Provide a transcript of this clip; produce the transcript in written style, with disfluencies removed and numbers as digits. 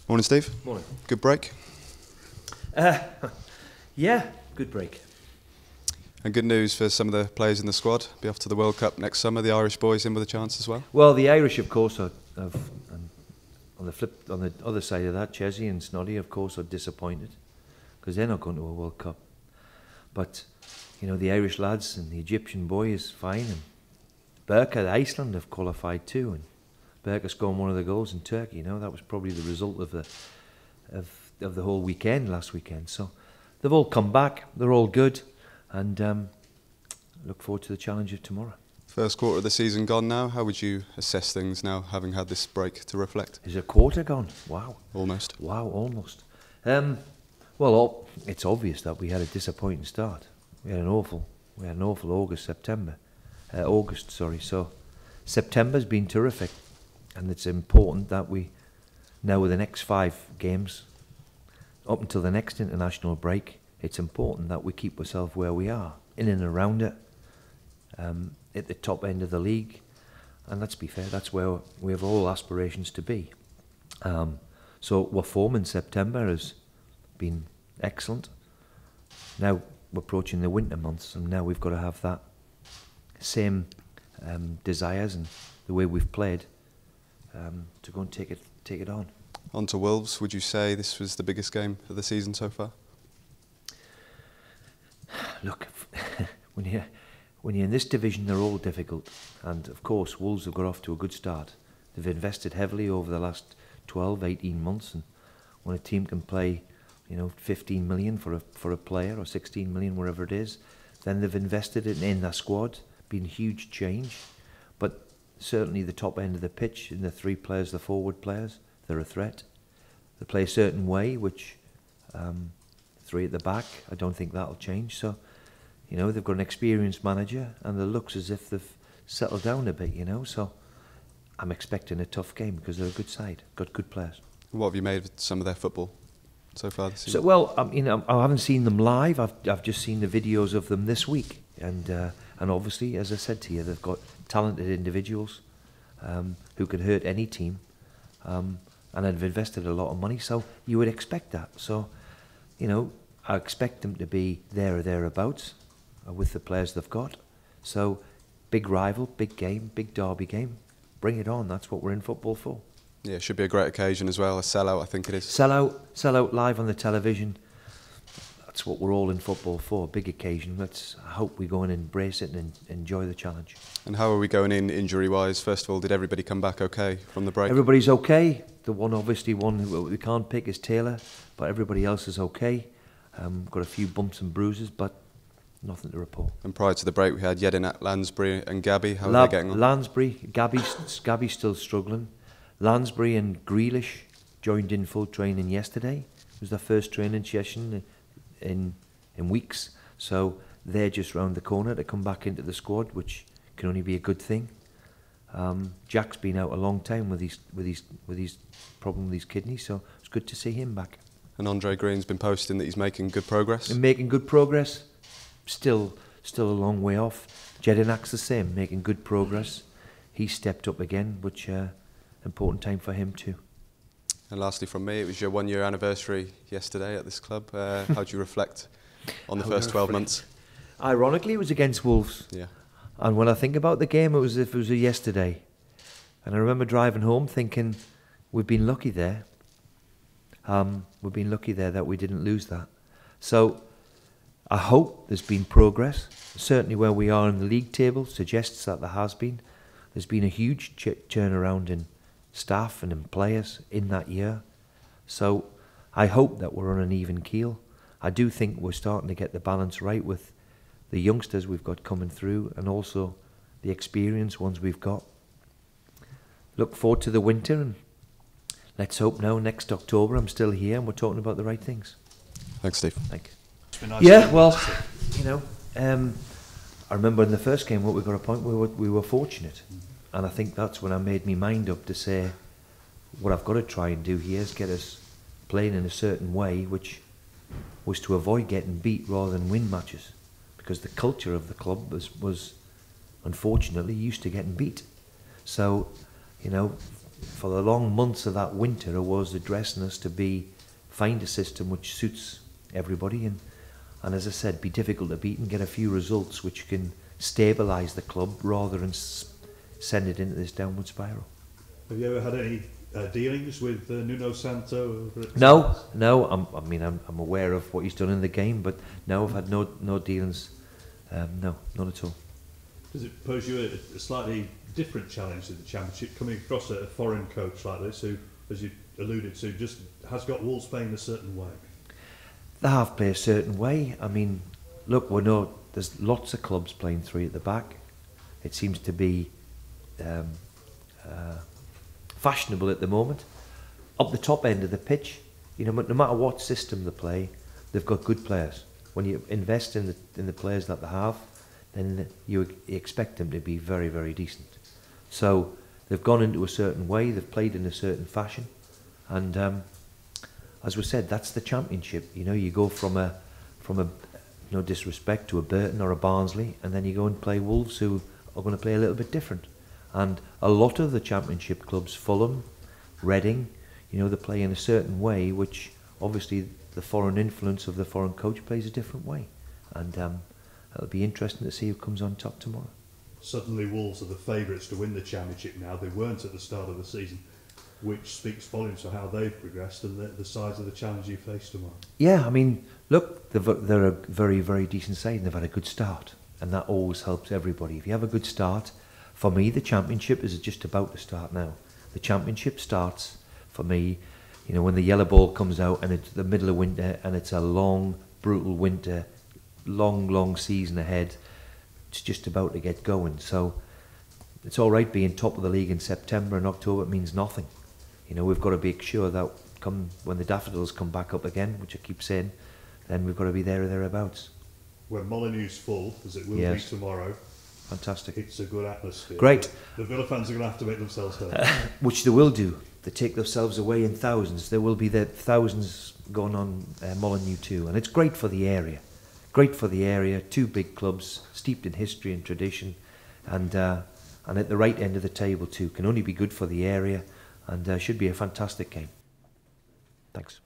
Morning, Steve. Morning. Good break? Yeah, good break. And good news for some of the players in the squad. Be off to the World Cup next summer. The Irish boys in with a chance as well. Well, the Irish, of course, and on the other side of that, Chesney and Snoddy, of course, are disappointed because they're not going to a World Cup. But you know, the Irish lads and the Egyptian boy is fine, and Berka, Iceland, have qualified too, and Berka scored one of the goals in Turkey. You know, that was probably the result of the whole weekend last weekend. So they've all come back. They're all good, and look forward to the challenge of tomorrow. First quarter of the season gone now. How would you assess things now, having had this break to reflect? Is a quarter gone? Wow. Almost. Wow, almost. Well, it's obvious that we had a disappointing start. We had an awful August. So September's been terrific, and it's important that we now, with the next 5 games up until the next international break, it's important that we keep ourselves where we are, in and around it, at the top end of the league. And let's be fair, that's where we have all aspirations to be. So our form in September has been excellent. Now we're approaching the winter months, and now we've got to have that same desires and the way we've played to go and take it on. On to Wolves. Would you say this was the biggest game of the season so far? Look, when you're in this division, they're all difficult, and of course Wolves have got off to a good start. They've invested heavily over the last 12, 18 months, and when a team can play, 15 million for a player, or 16 million, wherever it is, then they've invested in their squad. Been a huge change, but certainly the top end of the pitch, in the 3 players, the forward players, they're a threat. They play a certain way, which 3 at the back, I don't think that'll change. So, they've got an experienced manager, and it looks as if they've settled down a bit, So I'm expecting a tough game because they're a good side, got good players. What have you made of some of their football so far this season? So, well, I haven't seen them live. I've just seen the videos of them this week, and obviously, as I said to you, they've got talented individuals who can hurt any team, and they've invested a lot of money. So you would expect that. So, I expect them to be there or thereabouts with the players they've got. So, big rival, big game, big derby game. Bring it on. That's what we're in football for. Yeah, it should be a great occasion as well. A sellout, I think it is. Sellout live on the television. That's what we're all in football for. A big occasion. I hope we go and embrace it and enjoy the challenge. And how are we going in injury-wise? First of all, did everybody come back okay from the break? Everybody's okay. The one who we can't pick is Taylor, but everybody else is okay. Got a few bumps and bruises, but nothing to report. And prior to the break, we had Yedinat, Lansbury and Gabby. How are they getting on? Lansbury, Gabby's still struggling. Lansbury and Grealish joined in full training yesterday. It was their first training session in weeks. So they're just round the corner to come back into the squad, which can only be a good thing. Jack's been out a long time with his problem with his kidneys, so it's good to see him back. And Andre Green's been posting that he's making good progress. And making good progress. Still a long way off. Jedinak's the same, making good progress. He stepped up again, which important time for him too. And lastly from me, it was your 1-year anniversary yesterday at this club. How do you reflect on the first 12 months? Ironically, it was against Wolves. Yeah. And when I think about the game, it was as if it was a yesterday. And I remember driving home thinking, we've been lucky there. We've been lucky there that we didn't lose that. So I hope there's been progress. Certainly where we are in the league table suggests that there has been. There's been a huge turnaround in staff and in players in that year. So I hope that we're on an even keel. I do think we're starting to get the balance right with the youngsters we've got coming through, and also the experienced ones we've got. Look forward to the winter, and let's hope now next October I'm still here and we're talking about the right things. Thanks, Steve. Thanks. It's been nice. Yeah, well, I remember in the first game what we got a point we were fortunate, and I think that's when I made my mind up to say what I've got to try and do here is get us playing in a certain way, which was to avoid getting beat rather than win matches, because the culture of the club was unfortunately used to getting beat. So, for the long months of that winter, I was addressing us to find a system which suits everybody, and as I said, be difficult to beat and get a few results which can stabilise the club rather than send it into this downward spiral. Have you ever had any dealings with Nuno Santo? No. I'm aware of what he's done in the game, but no, I've had no dealings. No, not at all. Does it pose you a slightly different challenge in the Championship, coming across a foreign coach like this, who, as you alluded to, just has got Wolves playing a certain way? They have played a certain way. I mean, look, there's lots of clubs playing three at the back. It seems to be fashionable at the moment. Up the top end of the pitch, no matter what system they play, they've got good players. When you invest in the players that they have, then you expect them to be very, very decent. So they've gone into a certain way, they've played in a certain fashion, and as we said, that's the Championship. You go from a no disrespect, to a Burton or a Barnsley, and then you go and play Wolves, who are going to play a little bit different. And a lot of the Championship clubs, Fulham, Reading, they play in a certain way, which obviously the foreign influence of the foreign coach plays a different way. And it'll be interesting to see who comes on top tomorrow. Suddenly Wolves are the favourites to win the Championship now. They weren't at the start of the season, which speaks volumes for how they've progressed and the size of the challenge you face tomorrow. Yeah, I mean, look, they're a very, very decent side, and they've had a good start, and that always helps everybody. If you have a good start, for me, the Championship is just about to start now. The Championship starts, for me, when the yellow ball comes out and it's the middle of winter and it's a long, brutal winter, long season ahead. It's just about to get going. So it's all right being top of the league in September and October. It means nothing. We've got to be sure that when the daffodils come back up again, which I keep saying, then we've got to be there or thereabouts. When Molineux's full, as it will be tomorrow, fantastic. It's a good atmosphere. Great. The Villa fans are going to have to make themselves heard. Which they will do. They take themselves away in thousands. There will be thousands going on Molineux too, and it's great for the area. Great for the area. Two big clubs steeped in history and tradition, and at the right end of the table too. Can only be good for the area, and should be a fantastic game. Thanks.